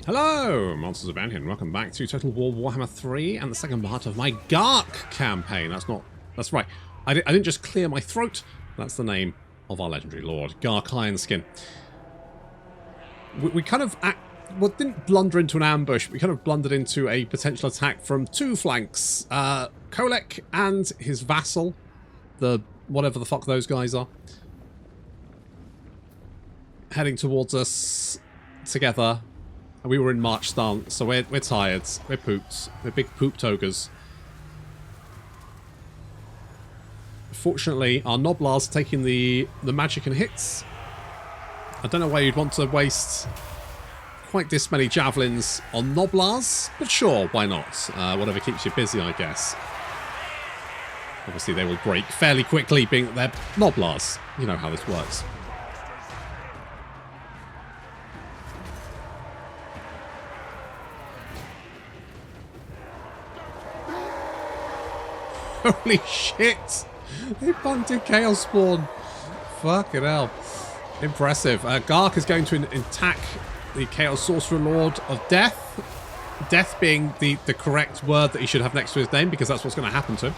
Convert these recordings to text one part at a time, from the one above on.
Hello, Monsters of Banyan. Welcome back to Total War Warhammer 3 and the second part of my Ghark campaign. That's right. I didn't just clear my throat. That's the name of our legendary lord, Ghark Ironskin. We kind of didn't blunder into an ambush. We kind of blundered into a potential attack from two flanks. Kholek and his vassal, the whatever the fuck those guys are, heading towards us together. And we were in march stance, so we're tired. We're pooped. We're big pooped ogres. Fortunately, our Noblars taking the magic and hits. I don't know why you'd want to waste quite this many javelins on Noblars, but sure, why not? Whatever keeps you busy, I guess. Obviously, they will break fairly quickly, being that they're Noblars. You know how this works. Holy shit! They bunted Chaos Spawn. Fucking hell. Impressive. Ghark is going to attack the Chaos Sorcerer Lord of Death. Death being the correct word that he should have next to his name, because that's what's going to happen to him.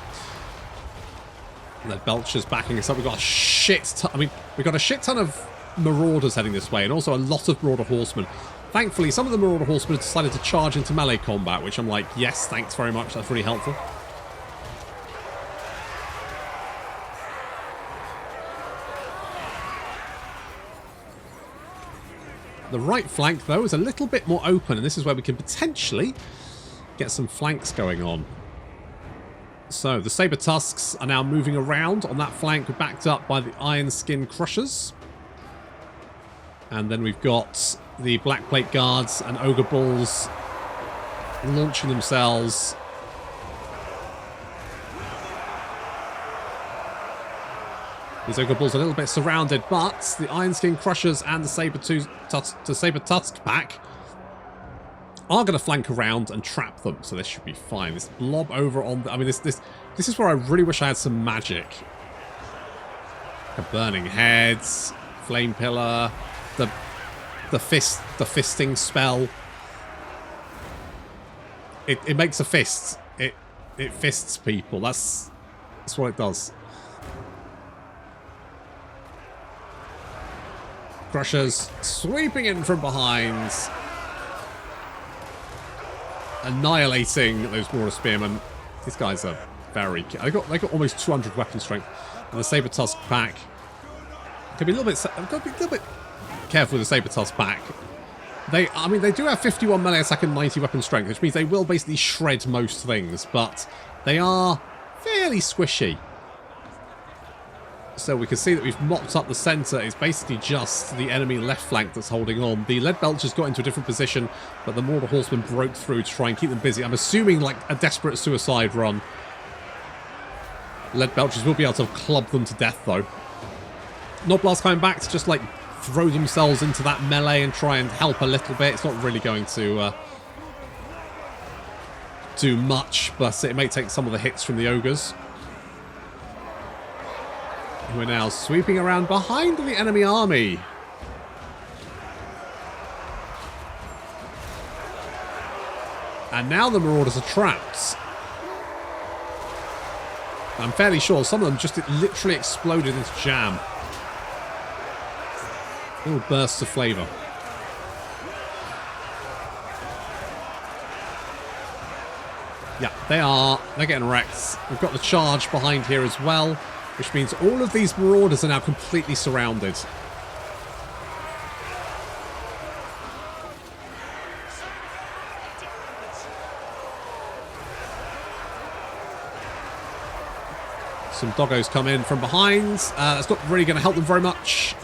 And then Belcher's backing us up. We've got a shit ton. I mean, we've got a shit ton of Marauders heading this way, and also a lot of Marauder Horsemen. Thankfully, some of the Marauder Horsemen have decided to charge into melee combat, which I'm like, yes, thanks very much. That's really helpful. The right flank, though, is a little bit more open, and this is where we can potentially get some flanks going on. So, the Saber Tusks are now moving around on that flank, backed up by the Ironskin Crushers. And then we've got the Black Plate Guards and Ogre Bulls launching themselves. These Ogre Bulls are a little bit surrounded, but the Ironskin Crushers and the Saber Tusk pack are going to flank around and trap them, so this should be fine. This blob over on the... I mean, this is where I really wish I had some magic. Burning Heads, Flame Pillar, the fisting spell. It makes a fist. It fists people. That's what it does. Crushers sweeping in from behind, annihilating those Marauder Spearmen. These guys are very... They got almost 200 weapon strength, and the Saber Tusk pack can be a little bit careful with the Saber Tusk pack. I mean, they do have 51 melee attack and 90 weapon strength, which means they will basically shred most things, but they are fairly squishy. So we can see that we've mopped up the centre. It's basically just the enemy left flank that's holding on. The Lead Belchers got into a different position, but the Marauder Horsemen broke through to try and keep them busy. I'm assuming like a desperate suicide run. Lead Belchers will be able to club them to death, though. Noblars coming back to just like throw themselves into that melee and try and help a little bit. It's not really going to do much, but it may take some of the hits from the Ogres. We're now sweeping around behind the enemy army. And now the Marauders are trapped. I'm fairly sure some of them just literally exploded into jam. Little bursts of flavour. Yeah, they're getting wrecked. We've got the charge behind here as well, which means all of these Marauders are now completely surrounded. Some doggos come in from behind. That's not really going to help them very much.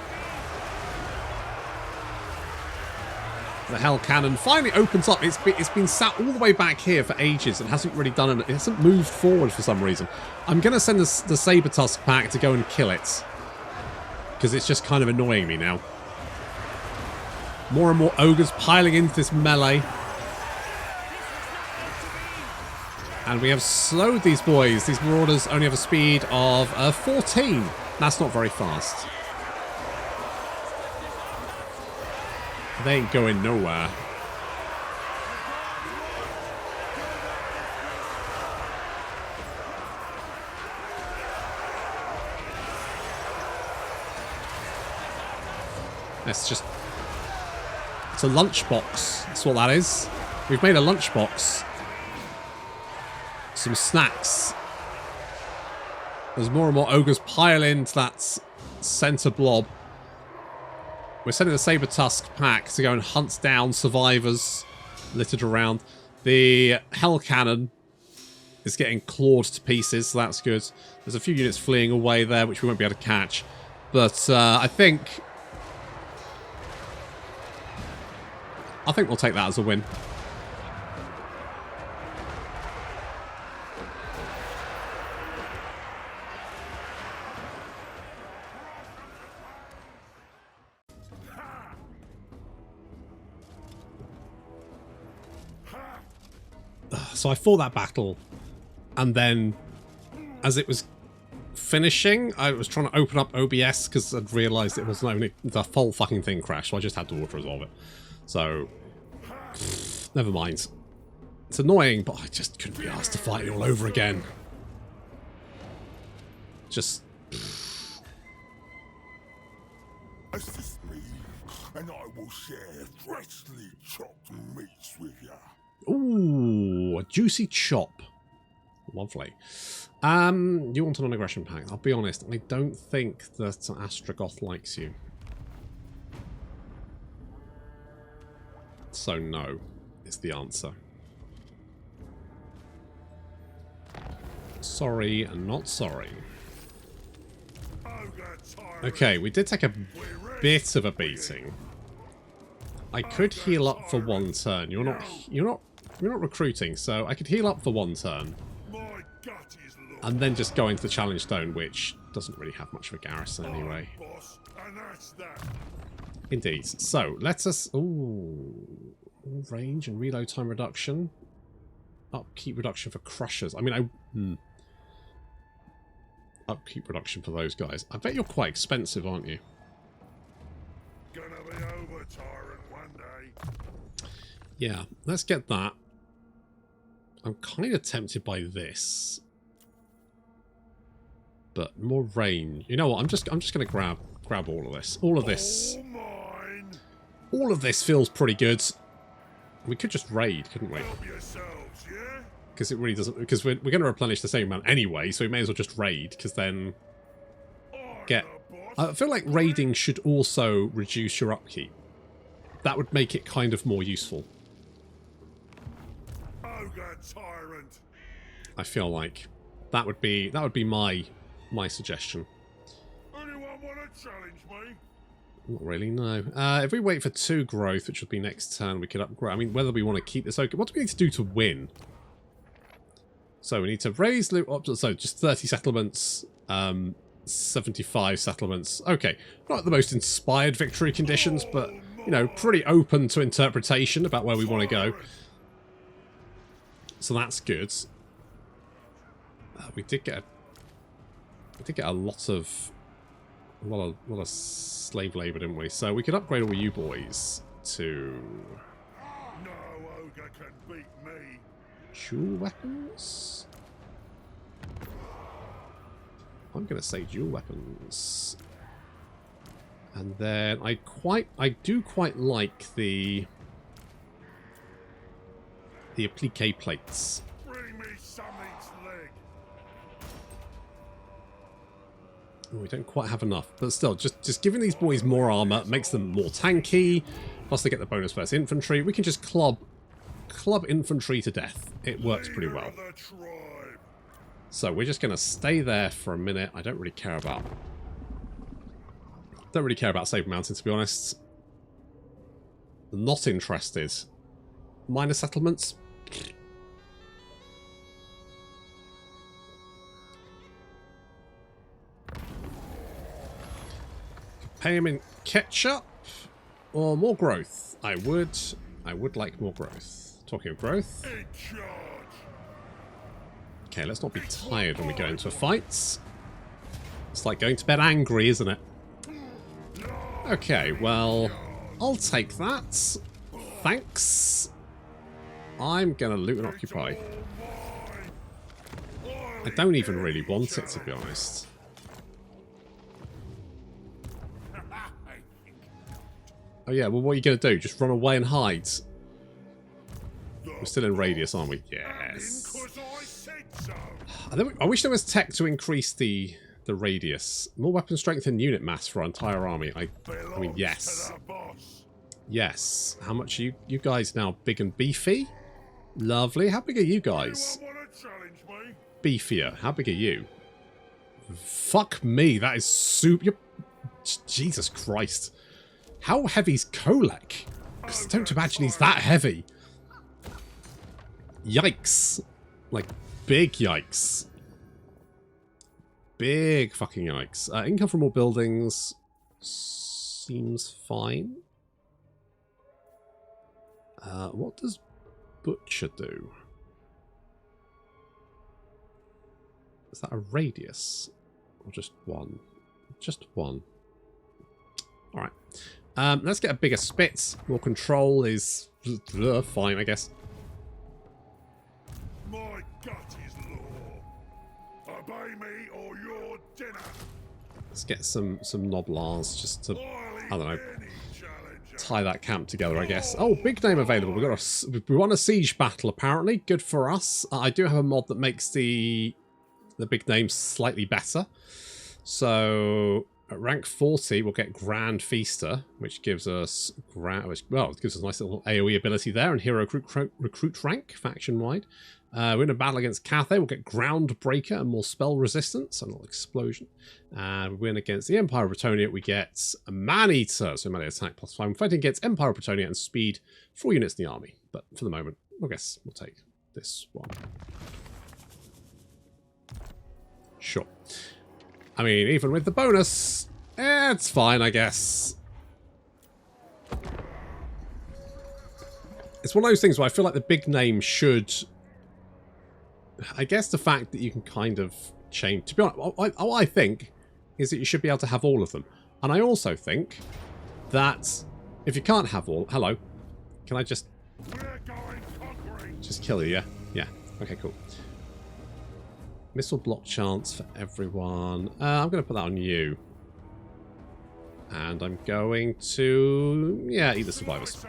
The Hell Cannon finally opens up. It's been sat all the way back here for ages and hasn't really done it. It hasn't moved forward for some reason. I'm going to send the Saber Tusk pack to go and kill it, because it's just kind of annoying me now. More and more Ogres piling into this melee. And we have slowed these boys. These Marauders only have a speed of 14. That's not very fast. They ain't going nowhere. It's just... It's a lunchbox. That's what that is. We've made a lunchbox. Some snacks. As more and more ogres pile into that centre blob. We're sending the Saber Tusk pack to go and hunt down survivors littered around. The Hell Cannon is getting clawed to pieces, so that's good. There's a few units fleeing away there, which we won't be able to catch. But I think we'll take that as a win. So I fought that battle, and then as it was finishing, I was trying to open up OBS because I'd realised it wasn't only the whole fucking thing crashed, so I just had to auto-resolve it. So, never mind. It's annoying, but I just couldn't be asked to fight it all over again. Just... Assist me, and I will share freshly chopped meats with you. Ooh, a juicy chop. Lovely. You want a non-aggression pact? I'll be honest, I don't think that Astrogoth likes you. So no, is the answer. Sorry and not sorry. Okay, we did take a bit of a beating. I could heal up for one turn. You're not recruiting, so I could heal up for one turn. And then just go into the challenge zone, which doesn't really have much of a garrison anyway. Indeed. So, let us... Ooh. Range and reload time reduction. Upkeep reduction for crushers. I mean, Upkeep reduction for those guys. I bet you're quite expensive, aren't you? Gonna be over, tyrant, one day. Yeah, let's get that. I'm kind of tempted by this. But more range. You know what? I'm just gonna grab all of this. All of this feels pretty good. We could just raid, couldn't we? Because it really doesn't. Because we're going to replenish the same amount anyway, so we may as well just raid. Because then get. I feel like raiding should also reduce your upkeep. That would make it kind of more useful. I feel like that would be my suggestion. Anyone want to challenge me? Not really, no. If we wait for 2 growth, which would be next turn, we could upgrade. I mean, whether we want to keep this okay. What do we need to do to win? So we need to raise loot up to, so just 30 settlements, 75 settlements. Okay, not the most inspired victory conditions, but, you know, pretty open to interpretation about where we want to go. So that's good. We did get a lot of slave labour, didn't we? So we could upgrade all you boys to No ogre can beat me. dual weapons. I'm going to say dual weapons, and then I do quite like the applique plates. Bring me something's leg. We don't quite have enough, but still, just giving these boys more armor makes them more tanky. Plus, they get the bonus versus infantry. We can just club infantry to death. It works pretty well. So we're just going to stay there for a minute. I don't really care about Saber Mountain, to be honest. Not interested. Minor settlements. Pay him in ketchup or more growth. I would like more growth. Talking of growth. Okay, let's not be tired when we go into a fight. It's like going to bed angry, isn't it? Okay, well, I'll take that. Thanks. I'm gonna loot and occupy. I don't even really want it, to be honest. Oh yeah, well what are you going to do? Just run away and hide? We're still in radius, aren't we? Yes. I wish there was tech to increase the radius. More weapon strength and unit mass for our entire army. I mean, yes. Yes. How much are you guys now? Big and beefy? Lovely. How big are you guys? Beefier. How big are you? Fuck me. That is super... Jesus Christ. How heavy's Kholek? Because I don't imagine he's that heavy. Yikes. Like, big yikes. Big fucking yikes. Income from more buildings seems fine. What does Butcher do? Is that a radius? Or just one? Just one. Alright. Let's get a bigger spit. More control is fine, I guess. My gut is law. Obey me or your dinner. Let's get some Noblars just to, I don't know, tie that camp together, I guess. Oh, big name available. We won a siege battle, apparently. Good for us. I do have a mod that makes the big name slightly better. So at rank 40, we'll get Grand Feaster, which gives us it gives us a nice little AoE ability there, and hero recruit rank faction wide. We're in a battle against Cathay. We'll get Groundbreaker and more spell resistance, a little explosion. And we win against the Empire of Bretonnia. We get a Man-Eater, so melee attack +5. We're fighting against Empire of Bretonnia and speed for all units in the army. But for the moment, I guess we'll take this one. Sure. I mean, even with the bonus, it's fine, I guess. It's one of those things where I feel like the big name should... I guess the fact that you can kind of change... To be honest, what I think is that you should be able to have all of them. And I also think that if you can't have all... Hello. Can I just... Just kill you, yeah? Yeah. Okay, cool. Missile block chance for everyone. I'm going to put that on you. And I'm going to... Yeah, eat the survivors.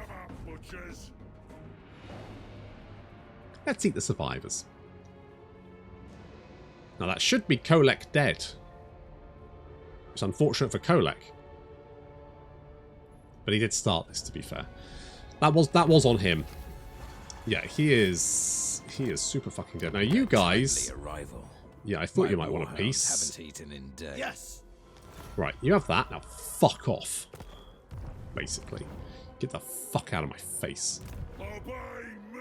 Let's eat the survivors. Now that should be Kholek dead. It's unfortunate for Kholek. But he did start this, to be fair. That was on him. Yeah, he is super fucking dead. Now you guys... Yeah, I thought you might want a piece. Yes. Right, you have that. Now fuck off. Basically. Get the fuck out of my face. Obey me.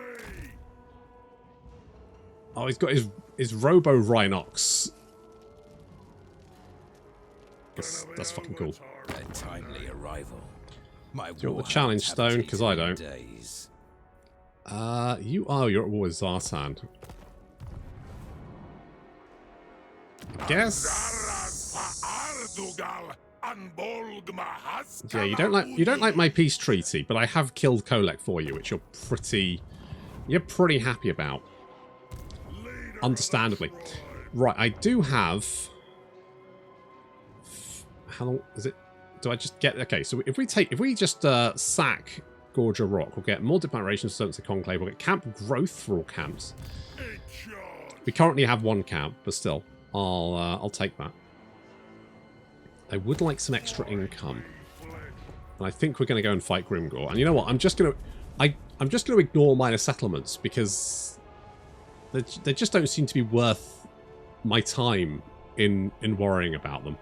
Oh, he's got his Robo Rhinox. That's fucking cool. A timely arrival. Do you want the challenge stone? Because I don't. You're at war with Zartan. I guess. Yeah, you don't like my peace treaty, but I have killed Kholek for you, which you're pretty happy about. Understandably. Right, I do have... How long is it? Do I just get... Okay, so if we just sack Gorger Rock, we'll get more diplomat servants to Conclave, we'll get camp growth for all camps. We currently have one camp, but still, I'll take that. I would like some extra income. And I think we're going to go and fight Grimgor. And you know what? I'm just going to ignore minor settlements because they just don't seem to be worth my time in worrying about them.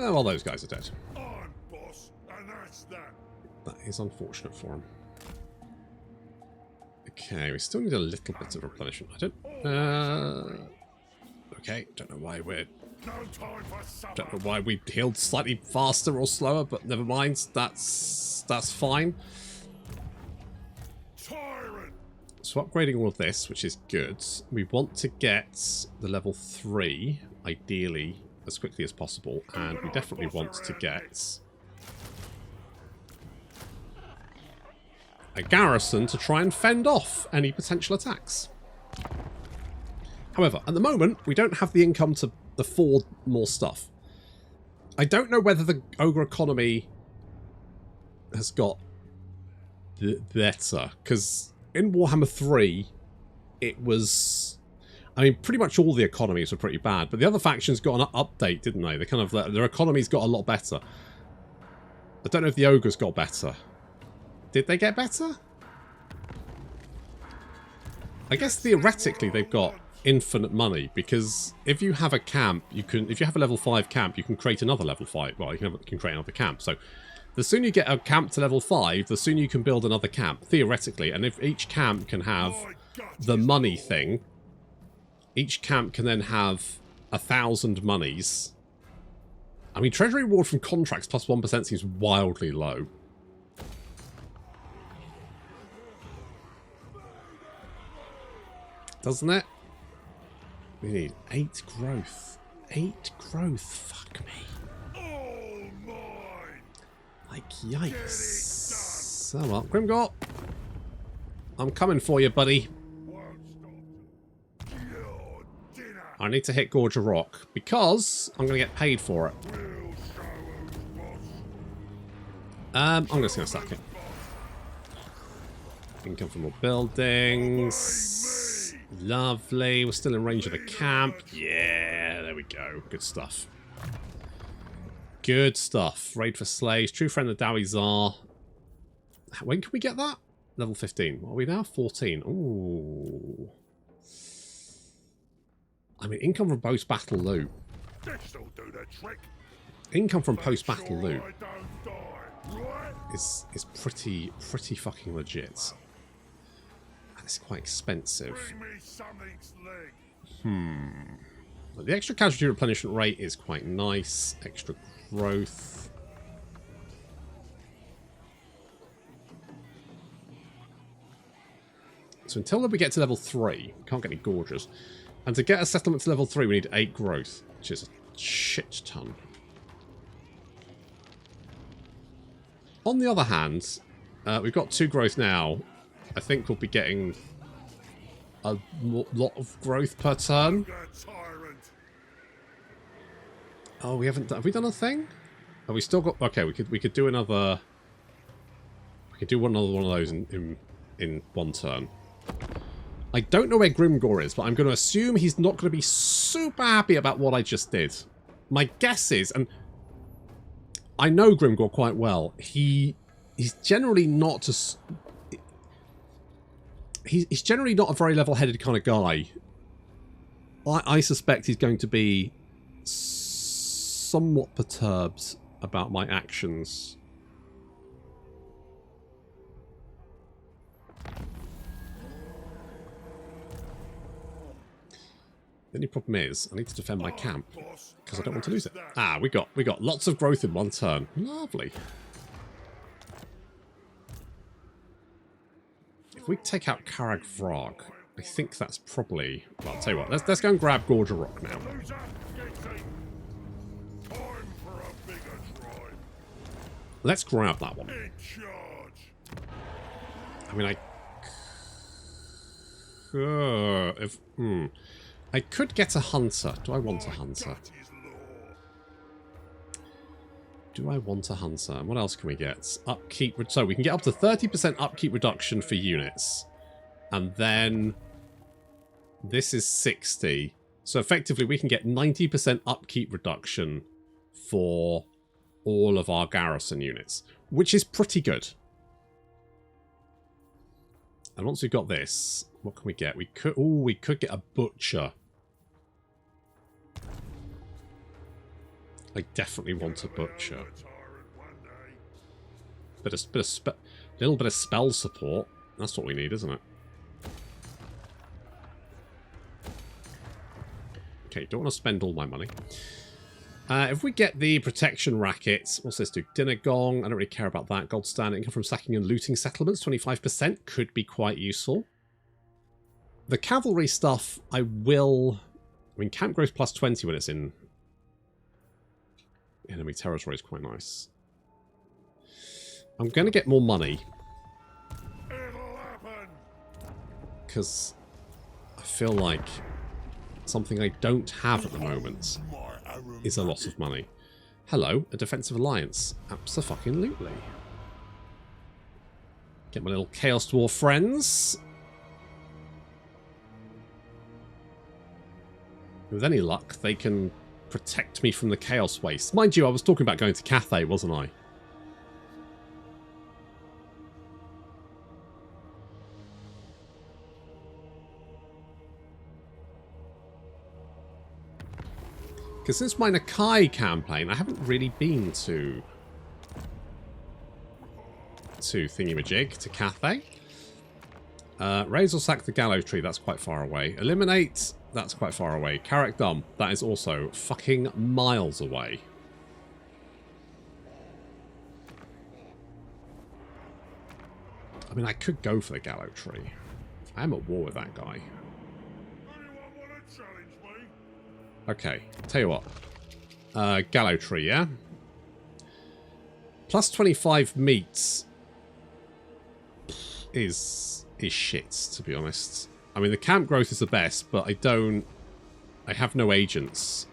Oh, well, those guys are dead. I'm boss, and that's that. That is unfortunate for him. Okay, we still need a little bit of replenishment. I don't... okay, don't know why we're... Don't know why we healed slightly faster or slower, but never mind. That's fine. So upgrading all of this, which is good. We want to get the level 3, ideally, as quickly as possible, and we definitely want to get a garrison to try and fend off any potential attacks. However, at the moment, we don't have the income to afford more stuff. I don't know whether the ogre economy has got better, because in Warhammer 3, it was... I mean, pretty much all the economies were pretty bad, but the other factions got an update, didn't they? They kind of their economies got a lot better. I don't know if the ogres got better. Did they get better? I guess theoretically they've got infinite money, because if you have a camp, you can. If you have a level 5 camp, you can create another level 5. Well, you can create another camp. So the sooner you get a camp to level 5, the sooner you can build another camp, theoretically. And if each camp can have the money thing, each camp can then have 1,000 monies. I mean, treasury reward from contracts plus 1% seems wildly low. Doesn't it? We need 8 growth. 8 growth. Fuck me. Like, yikes. So what? Grimgor, I'm coming for you, buddy. I need to hit Gorge a Rock, because I'm going to get paid for it. I'm just going to sack it. Income from more buildings. Lovely. We're still in range of the camp. Yeah, there we go. Good stuff. Good stuff. Raid for slaves. True friend of Dowie Tsar. When can we get that? Level 15. What are we now? 14. Ooh. I mean, income from post-battle loot. Income from post-battle loot is pretty fucking legit. And it's quite expensive. But the extra casualty replenishment rate is quite nice. Extra growth. So until we get to level 3, we can't get any gorges. And to get a settlement to level 3, we need 8 growth, which is a shit ton. On the other hand, we've got 2 growth now. I think we'll be getting a lot of growth per turn. Oh, we haven't done... Have we done a thing? Have we still got... Okay, we could do another... We could do another one of those in one turn. I don't know where Grimgor is, but I'm going to assume he's not going to be super happy about what I just did. My guess is, and I know Grimgor quite well, he's generally not he's generally not a very level-headed kind of guy. I suspect he's going to be somewhat perturbed about my actions. The only problem is, I need to defend my camp, because I don't want to lose it. Ah, we got lots of growth in one turn. Lovely. If we take out Karag Vrag, I think that's probably... Well, I'll tell you what, let's go and grab Gorge a Rock now. Let's grab that one. I mean, I could get a hunter. Do I want a hunter? Do I want a hunter? And what else can we get? Upkeep. So we can get up to 30% upkeep reduction for units. And then this is 60. So effectively we can get 90% upkeep reduction for all of our garrison units, which is pretty good. And once we've got this, what can we get? We could get a butcher. I definitely want a butcher. Little bit of spell support. That's what we need, isn't it? Okay, don't want to spend all my money. If we get the protection rackets, what's this do? Dinner gong. I don't really care about that. Gold standard income from sacking and looting settlements, 25%, could be quite useful. The cavalry stuff, I mean, camp growth plus 20 when it's in enemy territory is quite nice. I'm going to get more money. Because I feel like something I don't have at the moment, is a lot of money. Hello, a defensive alliance. Abso-fucking-lutely. Get my little Chaos Dwarf friends. With any luck, they can protect me from the Chaos Waste. Mind you, I was talking about going to Cathay, wasn't I? Because since my Nakai campaign, I haven't really been to Thingamajig, to Cathay. Raise or sack the Gallow Tree, that's quite far away. Eliminate, that's quite far away. Carrick Dumb, that is also fucking miles away. I mean, I could go for the Gallow Tree. I am at war with that guy. Okay, tell you what. Gallow Tree, yeah? Plus 25 meats is shit, to be honest. I mean, the camp growth is the best, but I have no agents.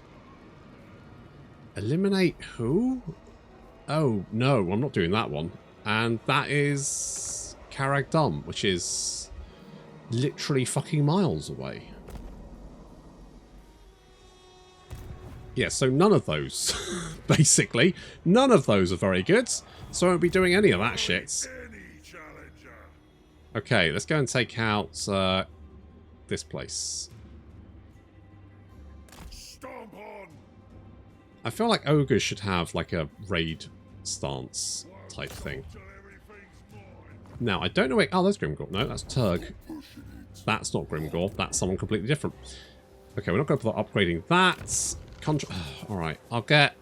Eliminate who? Oh, no, I'm not doing that one. And that is Carrag Dum, which is literally fucking miles away. Yeah, so none of those, basically. None of those are very good, so I won't be doing any of that shit. Okay, let's go and take out this place. Stomp on. I feel like ogres should have like a raid stance type thing. Now, I don't know where... Oh, there's Grimgor. No, that's Turg. That's not Grimgor. That's someone completely different. Okay, we're not going to bother upgrading that. Alright, I'll get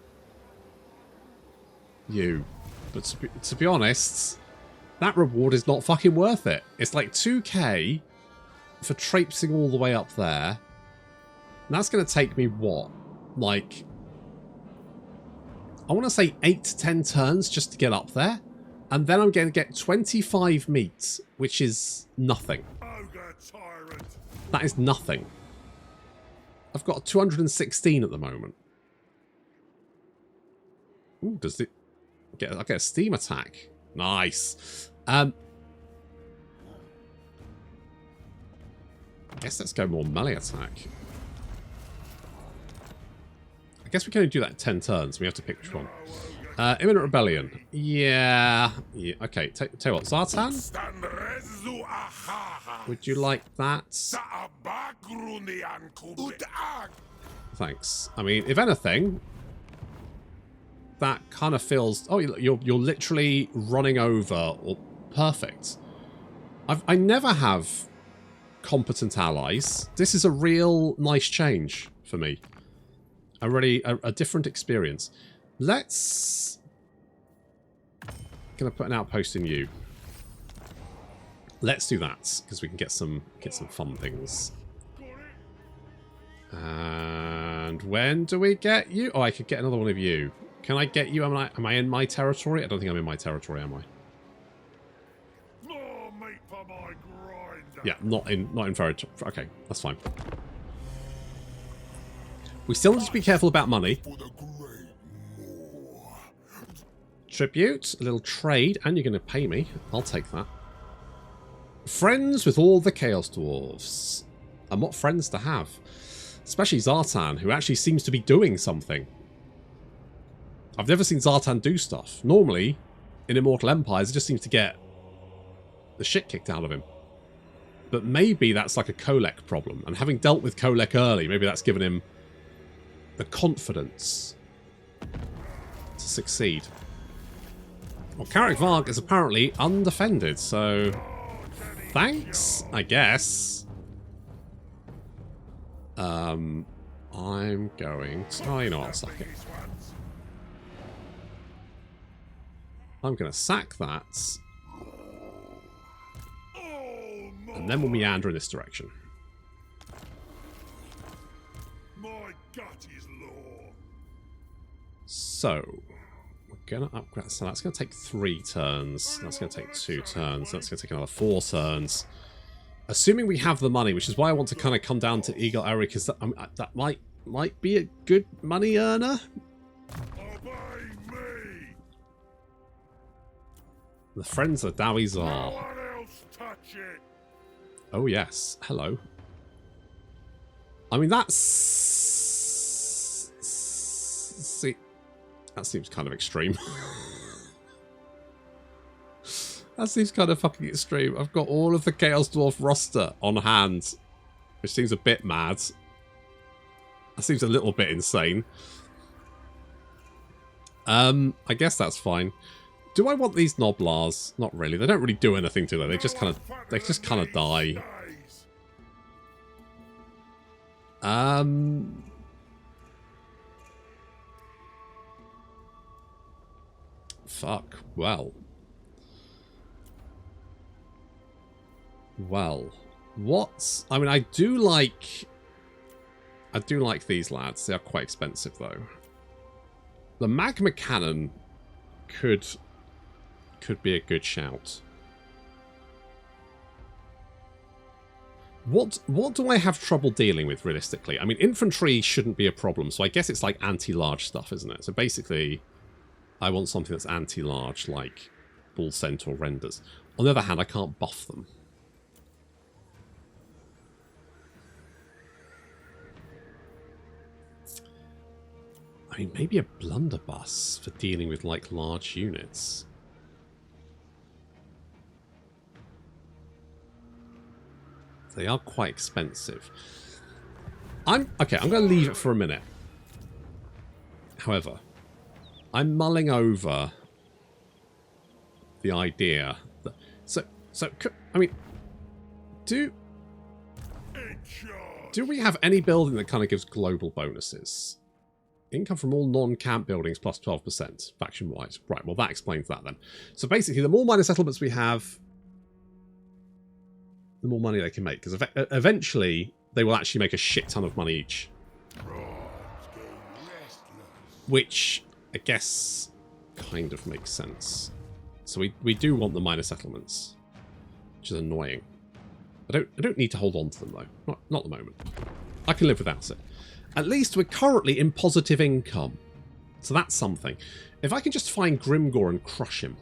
you. But to be honest, that reward is not fucking worth it. It's like 2k for traipsing all the way up there. And that's going to take me, what? Like, I want to say 8 to 10 turns just to get up there. And then I'm going to get 25 meat, which is nothing. That is nothing. I've got 216 at the moment. Ooh, does it get... I get a steam attack. Nice. I guess let's go more melee attack. I guess we can only do that in 10 turns. We have to pick which one. Imminent Rebellion. Yeah. Okay, tell you what, Zartan? Would you like that? Thanks. I mean, if anything, that kind of feels... Oh, you're literally running over. Or perfect. I never have competent allies. This is a real nice change for me. A different experience. Let's... Gonna put an outpost in you. Let's do that because we can get some fun things. And when do we get you? Oh, I could get another one of you. Can I get you? Am I in my territory? I don't think I'm in my territory, am I? Yeah, not in territory. Okay, that's fine. We still need to be careful about money. Tribute, a little trade, and you're going to pay me. I'll take that. Friends with all the Chaos Dwarfs. And what friends to have. Especially Zartan, who actually seems to be doing something. I've never seen Zartan do stuff. Normally, in Immortal Empires, it just seems to get the shit kicked out of him. But maybe that's like a Kholek problem. And having dealt with Kholek early, maybe that's given him the confidence to succeed. Well, Carrick Varg is apparently undefended, so thanks, I guess. I'm going to... Oh, you know what, I'll sack it. I'm going to sack that. And then we'll meander in this direction. My gut is law. So... Gonna upgrade, so that's gonna take 3 turns. That's gonna take 2 turns. That's gonna take another 4 turns. Assuming we have the money, which is why I want to kind of come down to Eagle Area, because that might be a good money earner. Obey me. The friends of Dowies No are. one else touch it. Oh yes, hello. I mean that's... See, that seems kind of extreme. That seems kind of fucking extreme. I've got all of the Chaos Dwarf roster on hand, which seems a bit mad. That seems a little bit insane. I guess that's fine. Do I want these Noblars? Not really. They don't really do anything, do they? They just kind of die. Fuck. Well, what? I mean, I do like these lads. They are quite expensive though. The magma cannon could be a good shout. What do I have trouble dealing with realistically? I mean, infantry shouldn't be a problem, so I guess it's like anti-large stuff, isn't it? So basically, I want something that's anti-large, like Bull Centaur renders. On the other hand, I can't buff them. I mean, maybe a blunderbuss for dealing with, like, large units. They are quite expensive. Okay, I'm going to leave it for a minute. However, I'm mulling over the idea that... So I mean, do we have any building that kind of gives global bonuses? Income from all non-camp buildings plus 12%, faction-wise. Right, well, that explains that then. So basically, the more minor settlements we have, the more money they can make. Because eventually, they will actually make a shit ton of money each. Which, I guess, kind of makes sense. So we do want the minor settlements. Which is annoying. I don't need to hold on to them, though. Not at the moment. I can live without it. At least we're currently in positive income. So that's something. If I can just find Grimgor and crush him.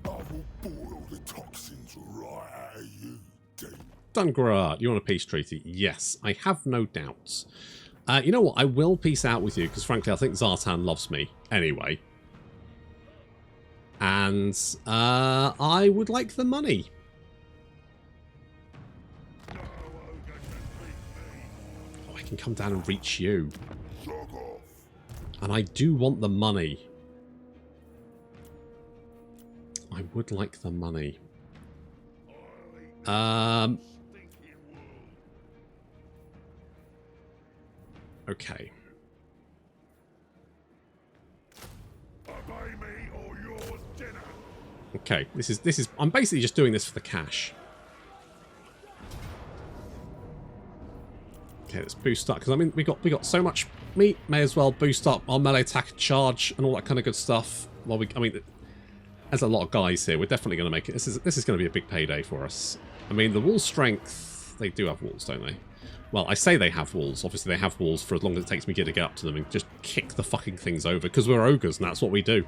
I will boil the toxins right out of you, Daemon. Dungrad, you want a peace treaty? Yes, I have no doubts. You know what? I will peace out with you because frankly I think Zartan loves me anyway. And I would like the money. Oh, I can come down and reach you. And I do want the money. I would like the money. Okay. Okay, this is I'm basically just doing this for the cash. Okay, let's boost up because I mean we got so much meat, may as well boost up our melee attack charge and all that kind of good stuff. Well, I mean there's a lot of guys here. We're definitely going to make it. This is going to be a big payday for us. I mean, the wall strength, they do have walls, don't they? Well, I say they have walls. Obviously, they have walls for as long as it takes me to get up to them and just kick the fucking things over because we're ogres and that's what we do.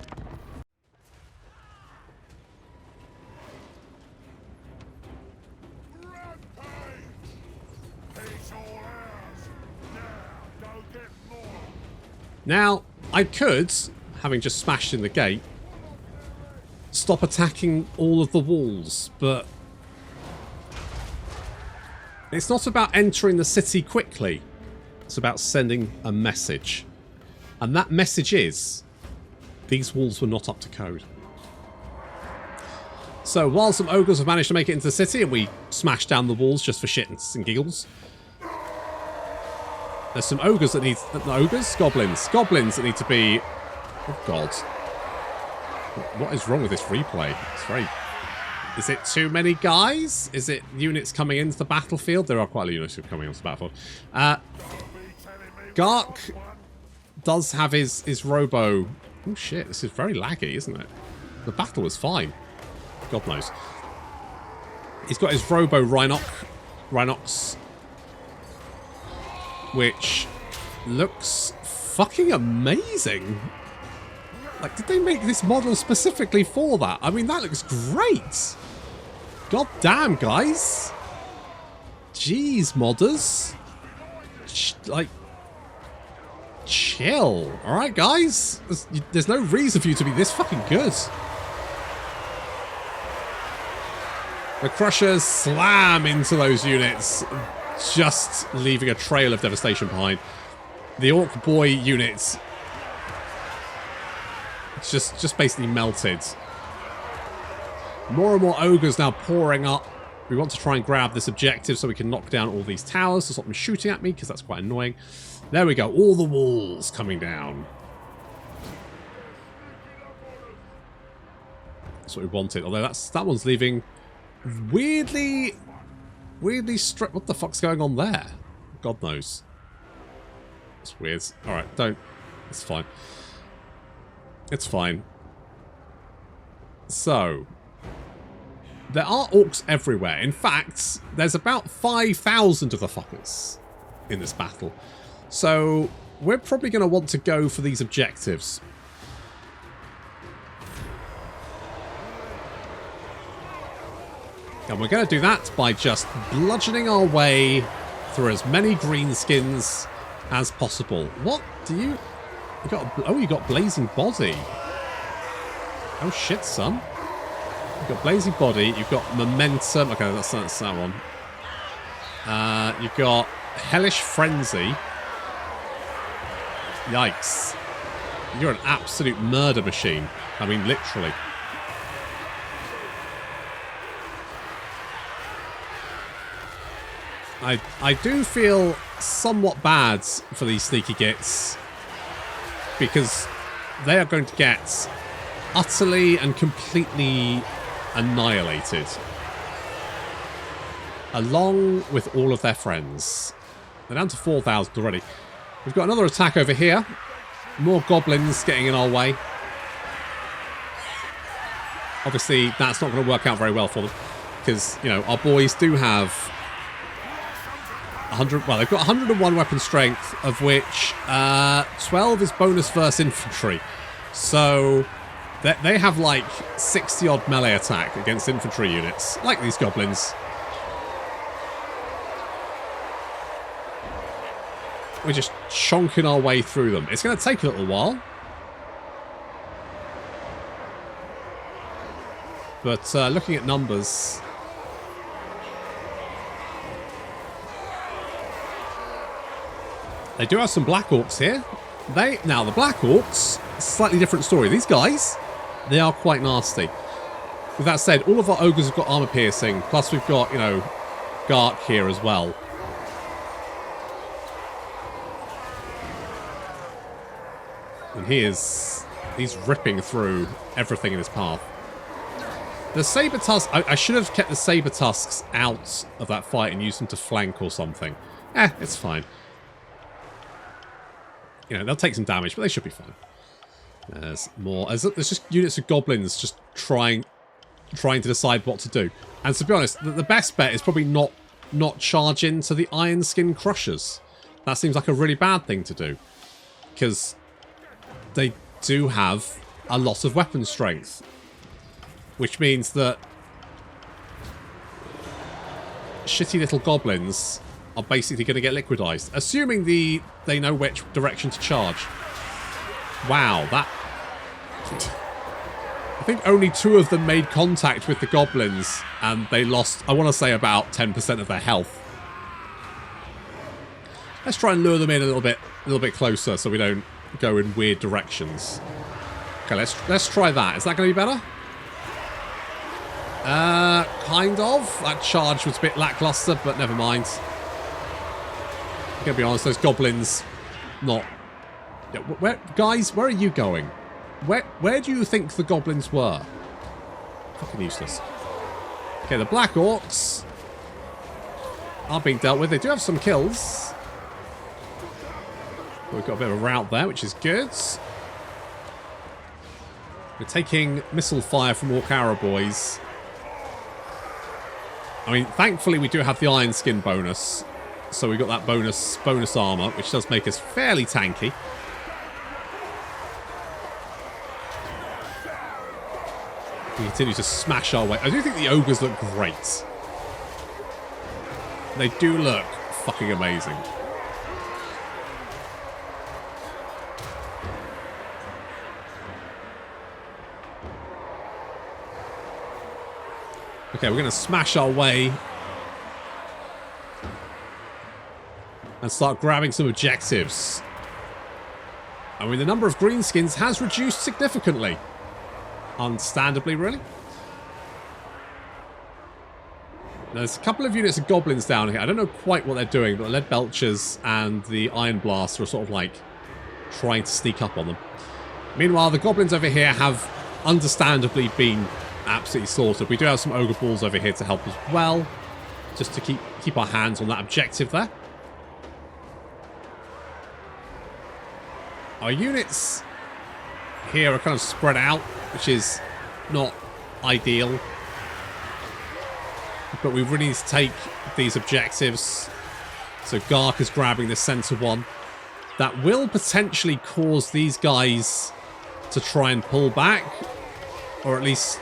Now, I could, having just smashed in the gate, stop attacking all of the walls, but it's not about entering the city quickly. It's about sending a message. And that message is, these walls were not up to code. So while some ogres have managed to make it into the city and we smash down the walls just for shits and giggles, there's some ogres that need... Ogres? Goblins. Goblins that need to be... Oh, God. What is wrong with this replay? It's very... Is it too many guys? Is it units coming into the battlefield? There are quite a lot of units coming onto the battlefield. Ghark does have his robo... Oh, shit. This is very laggy, isn't it? The battle was fine. God knows. He's got his Robo Rhinox, which looks fucking amazing. Like, did they make this model specifically for that? I mean, that looks great. God damn, guys. Jeez, modders. Like, chill. Alright, guys? There's no reason for you to be this fucking good. The Crushers slam into those units, just leaving a trail of devastation behind. The Orc Boy units just basically melted. More and more ogres now pouring up. We want to try and grab this objective so we can knock down all these towers to stop them shooting at me, because that's quite annoying. There we go. All the walls coming down. That's what we wanted. Although that one's leaving weirdly straight. What the fuck's going on there? God knows. It's weird. Alright, don't. It's fine. It's fine. So, there are orcs everywhere. In fact, there's about 5,000 of the fuckers in this battle. So, we're probably going to want to go for these objectives. And we're going to do that by just bludgeoning our way through as many greenskins as possible. What do you... you got Blazing Body. Oh shit, son. You've got Blazing Body, you've got Momentum. Okay, that's that one. You've got Hellish Frenzy. Yikes. You're an absolute murder machine. I mean, literally. I do feel somewhat bad for these sneaky gits, because they are going to get utterly and completely annihilated, along with all of their friends. They're down to 4,000 already. We've got another attack over here. More goblins getting in our way. Obviously, that's not going to work out very well for them, because, you know, our boys do have 100. Well, they've got 101 weapon strength, of which 12 is bonus versus infantry. So they have like 60 odd melee attack against infantry units, like these goblins. We're just chonking our way through them. It's going to take a little while, but looking at numbers, they do have some Black Orcs here. Now, the Black Orcs, slightly different story. These guys, they are quite nasty. With that said, all of our ogres have got armor piercing, plus we've got, you know, Ghark here as well. And he's ripping through everything in his path. The Saber Tusks, I should have kept the Saber Tusks out of that fight and used them to flank or something. It's fine. You know, they'll take some damage, but they should be fine. There's more. There's just units of goblins just trying to decide what to do. And to be honest, the best bet is probably not charge into the Ironskin Crushers. That seems like a really bad thing to do, because they do have a lot of weapon strength, which means that shitty little goblins are basically going to get liquidized, assuming they know which direction to charge. Wow, that... I think only 2 of them made contact with the goblins, and they lost, I want to say, about 10% of their health. Let's try and lure them in a little bit closer so we don't go in weird directions. Okay, let's try that. Is that going to be better? Kind of. That charge was a bit lackluster, but never mind. I'm gonna be honest, those goblins, not... Yeah, guys, where are you going? Where do you think the goblins were? Fucking useless. Okay, the Black Orcs are being dealt with. They do have some kills. We've got a bit of a rout there, which is good. We're taking missile fire from Orc Arrow boys. I mean, thankfully we do have the iron skin bonus. So we got that bonus armor, which does make us fairly tanky. We continue to smash our way. I do think the ogres look great. They do look fucking amazing. Okay, we're going to smash our way and start grabbing some objectives. I mean, the number of greenskins has reduced significantly. Understandably, really. There's a couple of units of goblins down here. I don't know quite what they're doing, but the lead belchers and the iron blaster are sort of like trying to sneak up on them. Meanwhile, the goblins over here have understandably been absolutely slaughtered. We do have some ogre balls over here to help as well, just to keep our hands on that objective there. Our units here are kind of spread out, which is not ideal. But we really need to take these objectives. So Ghark is grabbing the center one. That will potentially cause these guys to try and pull back, or at least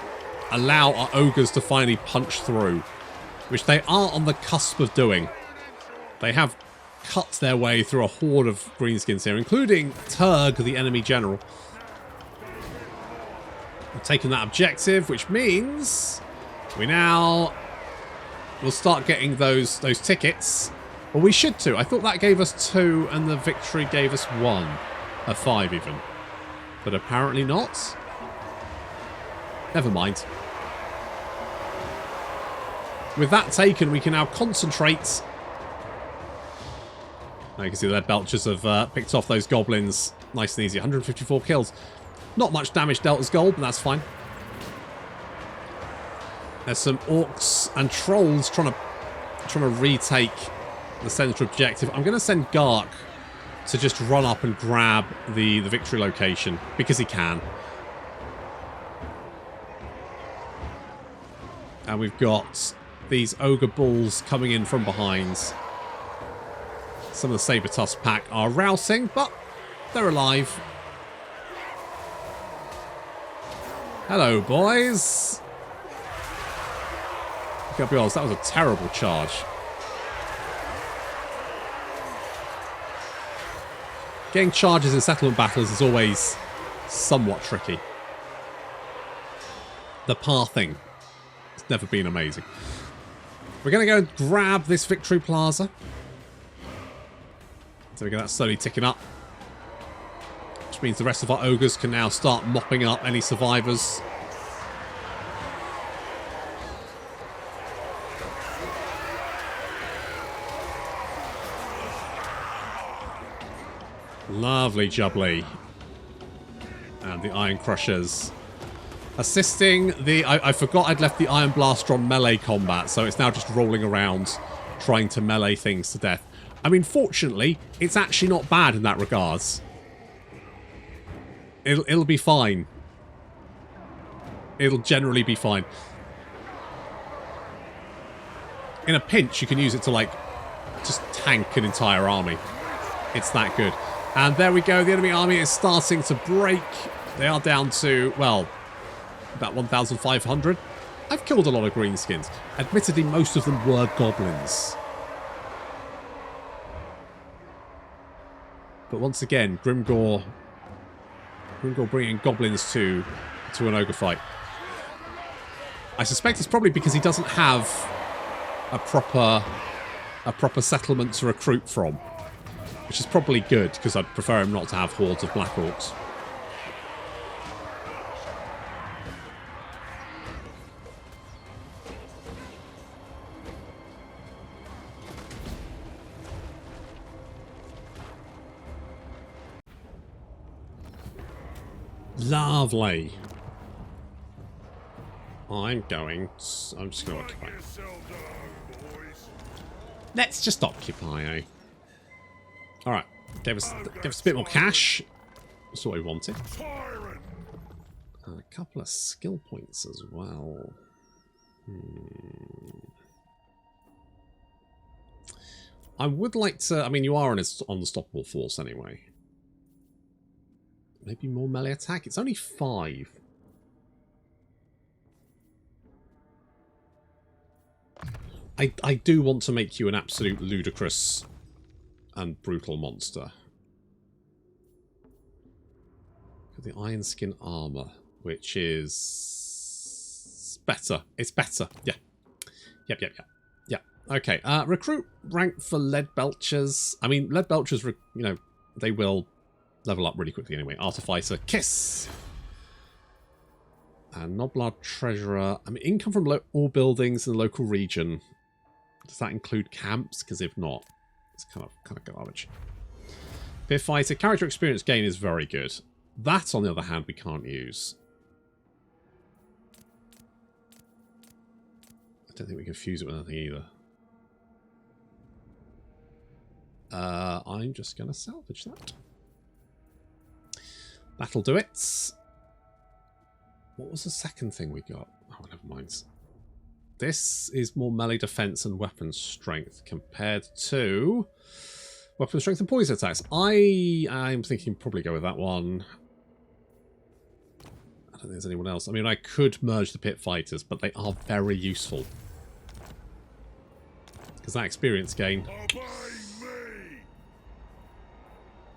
allow our ogres to finally punch through, which they are on the cusp of doing. They have cut their way through a horde of greenskins here, including Turg, the enemy general. We've taken that objective, which means we now will start getting those tickets. Well, we should too. I thought that gave us 2 and the victory gave us 1. 5 even. But apparently not. Never mind. With that taken, we can now concentrate. Now you can see the lead belchers have picked off those goblins nice and easy. 154 kills. Not much damage dealt as gold, but that's fine. There's some orcs and trolls trying to retake the central objective. I'm going to send Ghark to just run up and grab the victory location, because he can. And we've got these ogre bulls coming in from behind. Some of the Saber-Tusk pack are rousing, but they're alive. Hello, boys. I gotta be honest, that was a terrible charge. Getting charges in settlement battles is always somewhat tricky. The pathing has never been amazing. We're going to go grab this victory plaza. So we get that slowly ticking up. Which means the rest of our ogres can now start mopping up any survivors. Lovely jubbly. And the Iron Crushers assisting the... I forgot I'd left the Iron Blaster on melee combat, so it's now just rolling around trying to melee things to death. I mean, fortunately, it's actually not bad in that regards. It'll be fine. It'll generally be fine. In a pinch, you can use it to, like, just tank an entire army. It's that good. And there we go. The enemy army is starting to break. They are down to, well, about 1,500. I've killed a lot of greenskins. Admittedly, most of them were goblins. But once again, Grimgor bringing goblins to an ogre fight. I suspect it's probably because he doesn't have a proper settlement to recruit from. Which is probably good, because I'd prefer him not to have hordes of Black Orcs. Lovely. I'm just going to occupy. Let's just occupy, eh? Alright, gave us a bit more cash. That's what we wanted. And a couple of skill points as well. I would like to... I mean, you are an unstoppable force anyway. Maybe more melee attack? It's only 5. I do want to make you an absolute ludicrous and brutal monster. The Ironskin armor, which is better. It's better. Yeah. Yep. Okay. Recruit rank for lead belchers. I mean, lead belchers, you know, they will level up really quickly anyway. Artificer, kiss. And Noblard treasurer. I mean, income from all buildings in the local region. Does that include camps? Because if not, it's kind of garbage. Pit fighter, character experience gain is very good. That, on the other hand, we can't use. I don't think we can fuse it with anything either. I'm just going to salvage that. That'll do it. What was the second thing we got? Oh, never mind. This is more melee defense and weapon strength compared to weapon strength and poison attacks. I'm thinking probably go with that one. I don't think there's anyone else. I mean, I could merge the pit fighters, but they are very useful. Because that experience gain.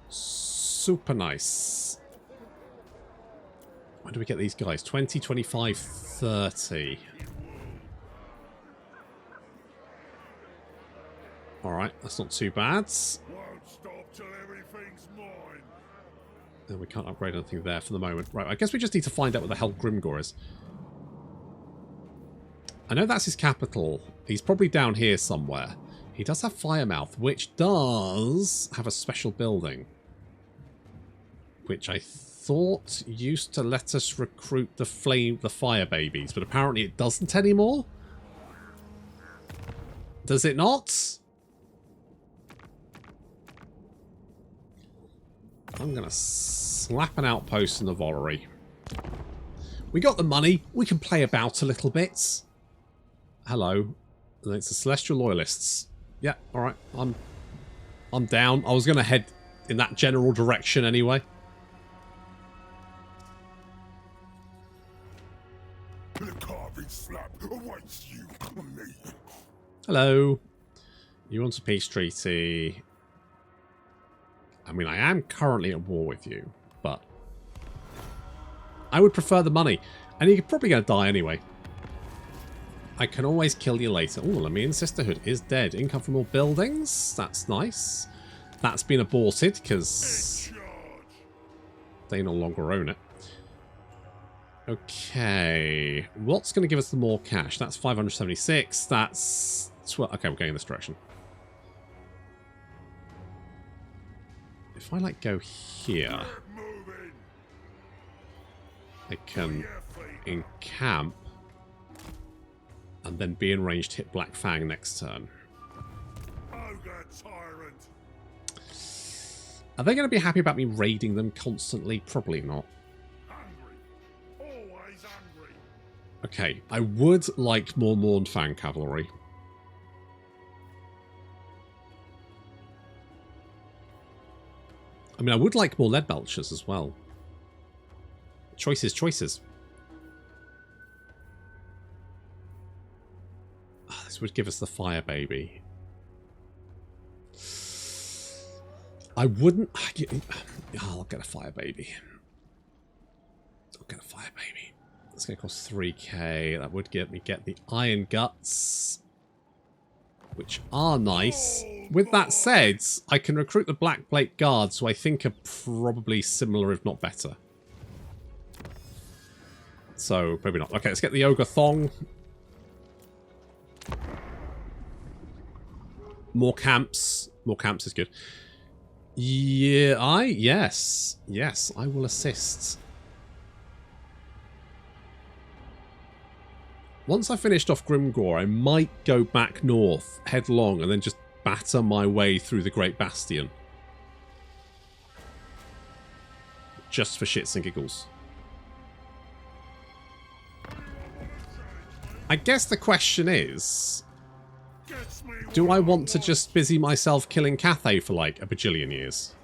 Super nice. When do we get these guys? 20, 25, 30. Alright, that's not too bad. Won't stop till everything's mine. And we can't upgrade anything there for the moment. Right, I guess we just need to find out what the hell Grimgor is. I know that's his capital. He's probably down here somewhere. He does have Firemouth, which does have a special building. Which I thought used to let us recruit the fire babies, but apparently it doesn't anymore. Does it not? I'm going to slap an outpost in the Valerie. We got the money. We can play about a little bit. Hello. And it's the Celestial Loyalists. Yeah, alright. I'm down. I was going to head in that general direction anyway. The carving slap awaits you, me. Hello. You want a peace treaty? I mean, I am currently at war with you, but I would prefer the money. And you're probably going to die anyway. I can always kill you later. Oh, Lemmian Sisterhood is dead. Income from all buildings. That's nice. That's been aborted because they no longer own it. Okay. What's going to give us the more cash? That's 576. That's 12. Okay, we're going in this direction. If I, like, go here, I can encamp and then be in range to hit Black Fang next turn. Are they going to be happy about me raiding them constantly? Probably not. Okay, I would like more Mournfang cavalry. I mean, I would like more lead belchers as well. Choices, choices. Oh, this would give us the fire baby. I wouldn't... Oh, I'll get a fire baby. I'll get a fire baby. That's going to cost 3k. That would get me the iron guts, which are nice. With that said, I can recruit the Black Plate Guards, who I think are probably similar, if not better. So, maybe not. Okay, let's get the Ogre Thong. More camps. More camps is good. Yeah, yes. Yes, I will assist. Once I've finished off Grimgor, I might go back north, headlong, and then just batter my way through the Great Bastion. Just for shits and giggles. I guess the question is, Do I want to just busy myself killing Cathay for like a bajillion years?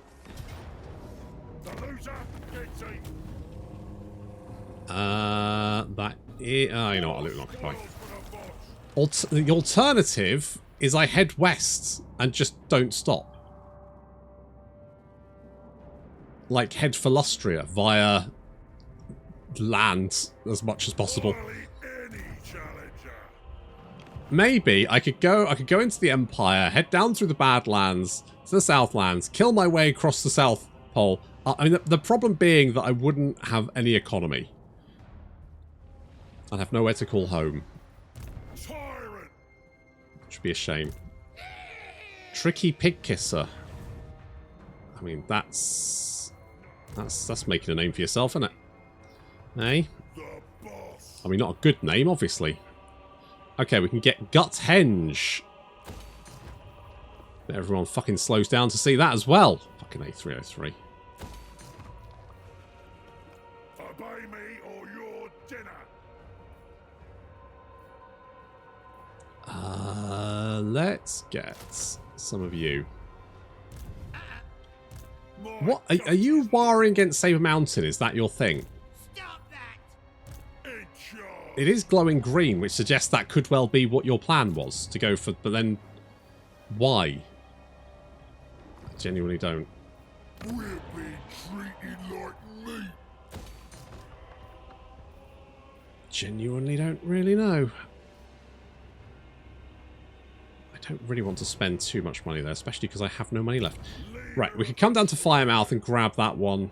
That is... Oh, you know what, I'll loot and occupy. The alternative is I head west and just don't stop. Like, head for Lustria via land as much as possible. Maybe I could go into the Empire, head down through the Badlands to the Southlands, kill my way across the South Pole. I mean, the problem being that I wouldn't have any economy. I'd have nowhere to call home. Which would be a shame. Tricky Pig Kisser. I mean, that's making a name for yourself, isn't it? Eh? I mean, not a good name, obviously. Okay, we can get Guthenge. Everyone fucking slows down to see that as well. Fucking A303. Obey me or your dinner. Let's get some of you. What? Are you warring against Saber Mountain? Is that your thing? It is glowing green, which suggests that could well be what your plan was to go for, but then why? I genuinely don't. We're being treated like meat. Genuinely don't really know. I don't really want to spend too much money there, especially because I have no money left. Right, we could come down to Firemouth and grab that one.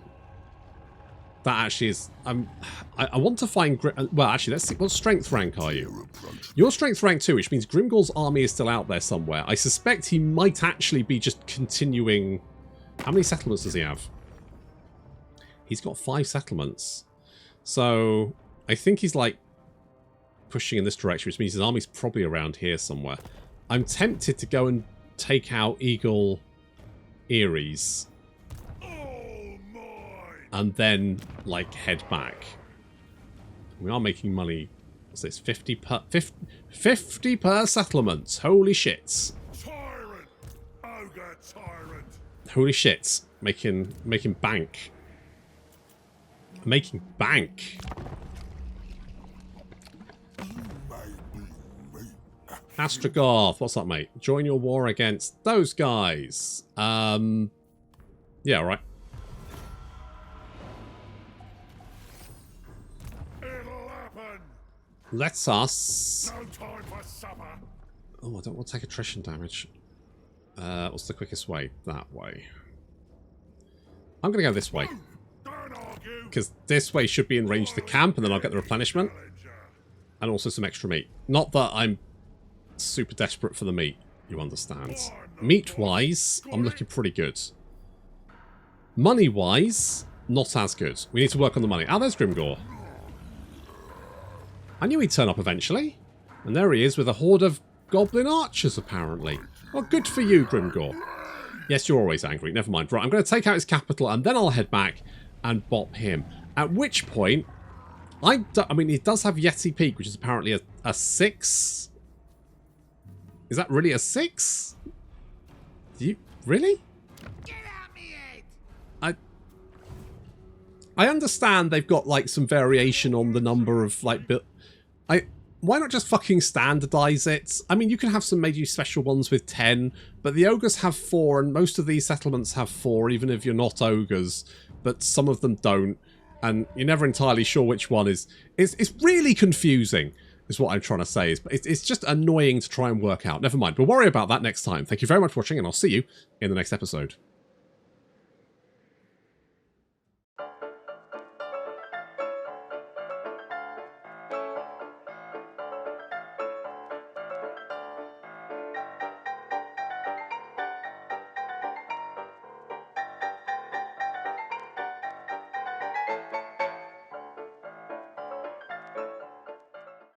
That actually is... I want to find... Well, actually, let's see. What strength rank are you? You're strength rank 2, which means Grimgor's army is still out there somewhere. I suspect he might actually be just continuing... How many settlements does he have? He's got 5 settlements. So, I think he's, like, pushing in this direction, which means his army's probably around here somewhere. I'm tempted to go and take out Eagle Eries. And then, like, head back. We are making money. What's this? 50 per settlement. Holy shits. Tyrant! Ogre tyrant! Holy shits. Making bank. Making bank. Astrogarth, what's up, mate? Join your war against those guys. Yeah, alright. Let's us... No time for supper. Oh, I don't want to take attrition damage. What's the quickest way? That way. I'm going to go this way. Because this way should be in range of the camp, and then I'll get the replenishment. And also some extra meat. Not that I'm super desperate for the meat, you understand. Meat-wise, I'm looking pretty good. Money-wise, not as good. We need to work on the money. Oh, there's Grimgor. I knew he'd turn up eventually. And there he is with a horde of goblin archers, apparently. Well, good for you, Grimgor. Yes, you're always angry. Never mind. Right, I'm going to take out his capital, and then I'll head back and bop him. At which point, I mean, he does have Yeti Peak, which is apparently a 6. Is that really a 6? Do you... Really? Get out me head! I understand they've got, like, some variation on the number of, like, why not just fucking standardize it? I mean, you can have some maybe special ones with 10, but the ogres have 4, and most of these settlements have 4, even if you're not ogres, but some of them don't, and you're never entirely sure which one is... It's really confusing, is what I'm trying to say. It's just annoying to try and work out. Never mind, we'll worry about that next time. Thank you very much for watching, and I'll see you in the next episode.